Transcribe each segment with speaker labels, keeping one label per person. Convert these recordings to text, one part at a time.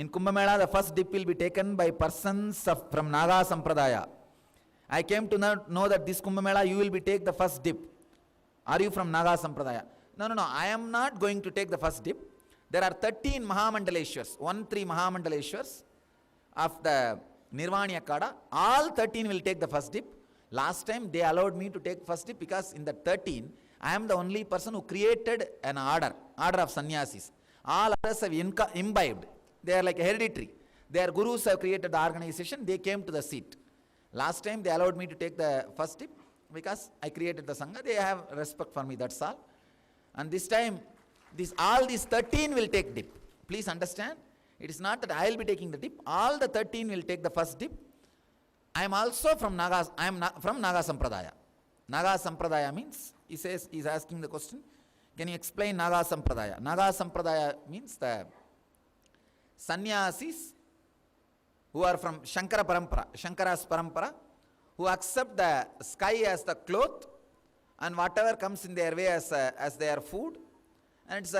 Speaker 1: In Kumbh Mela, the first dip will be taken by persons from Naga Sampradaya. I came to know that this Kumbh Mela you will be take the first dip. Are you from Naga Sampradaya? No, I am not going to take the first dip. There are 13 Mahamandaleshwars, 13 Mahamandaleshwars of the Nirvani Akada. All 13 will take the first dip. Last time they allowed me to take first dip because in the 13, I am the only person who created an order of sannyasis. All others have imbibed. They are like hereditary. Their gurus have created the organization, they came to the seat. Last time they allowed me to take the first dip because I created the Sangha. They have respect for me, that's all. And this time, all these 13 will take dip. Please understand, it is not that I will be taking the dip. All the 13 will take the first dip. I am also from Naga, from Naga Sampradaya. Naga Sampradaya means, he says, he is asking the question, can you explain Naga Sampradaya? Naga Sampradaya means the sannyasis who are from Shankara Parampara, Shankara's Parampara, who accept the sky as the cloth and whatever comes in their way as their food, and it's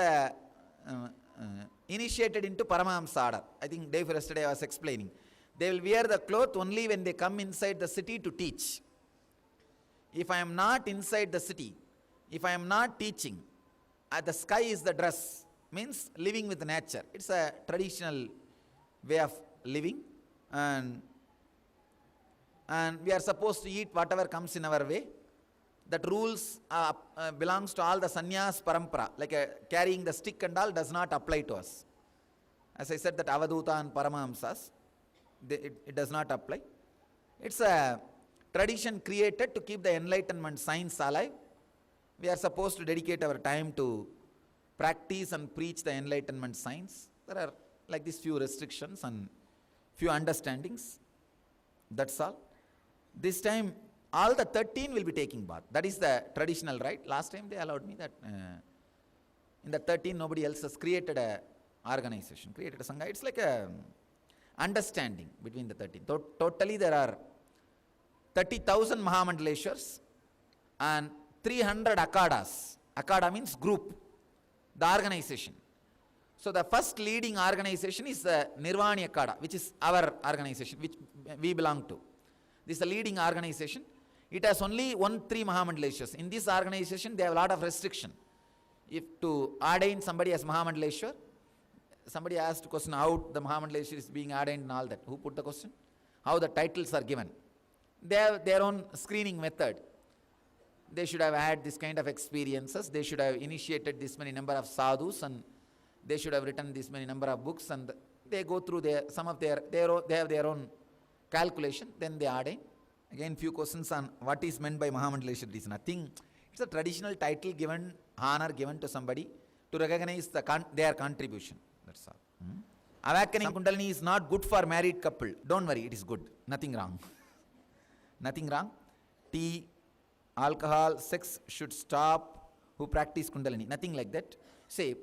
Speaker 1: initiated into Paramahamsa order. I think day for yesterday I was explaining. They will wear the cloth only when they come inside the city to teach. If I am not inside the city, if I am not teaching, the sky is the dress, means living with nature. It's a traditional way of living, and we are supposed to eat whatever comes in our way. That rules belongs to all the sannyas parampara, like carrying the stick and all does not apply to us. As I said, that Avaduta and Paramahamsas, it does not apply. It's a tradition created to keep the enlightenment science alive. We are supposed to dedicate our time to practice and preach the enlightenment science. There are like these few restrictions and few understandings. That's all. This time, all the 13 will be taking bath. That is the traditional right. Last time they allowed me that in the 13 nobody else has created a organization, created a Sangha. It's like a understanding between the 13. Totally there are 30,000 Mahamandaleshwars and 300 Akadas. Akada means group, the organization. So the first leading organization is the Nirvani Akada, which is our organization, which we belong to. This is the leading organization. It has only 13 Mahamandaleshwars. In this organization, they have a lot of restriction. If to ordain somebody as Mahamandaleshwar, somebody asked a question how the Mahamandaleshwar is being ordained and all that. Who put the question? How the titles are given. They have their own screening method. They should have had this kind of experiences. They should have initiated this many number of sadhus, and they should have written this many number of books, and they go through they have their own calculation, then they ordain. Again, few questions on what is meant by Mahamandaleshwar. It is nothing. It's a traditional title given, honor given to somebody to recognize their contribution. That's all. Awakening Kundalini is not good for married couple. Don't worry, it is good. Nothing wrong. Nothing wrong. Tea, alcohol, sex should stop who practice Kundalini. Nothing like that. Say,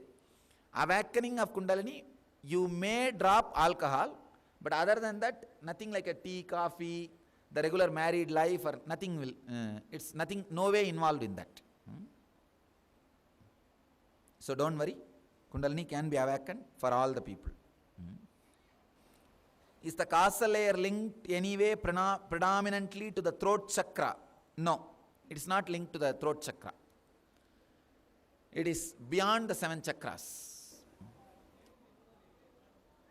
Speaker 1: awakening of Kundalini, you may drop alcohol, but other than that, nothing like a tea, coffee, the regular married life, or nothing will, it's nothing, no way involved in that. So don't worry, Kundalini can be awakened for all the people. Is the Kasa layer linked anyway predominantly to the throat chakra? No, it is not linked to the throat chakra. It is beyond the 7 chakras.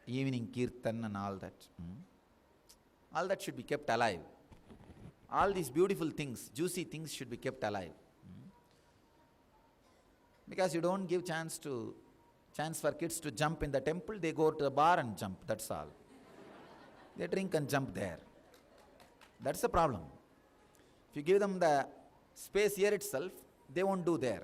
Speaker 1: Evening kirtan and all that. All that should be kept alive. All these beautiful things, juicy things should be kept alive. Because you don't give chance for kids to jump in the temple, they go to the bar and jump, that's all. They drink and jump there. That's the problem. If you give them the space here itself, they won't do there.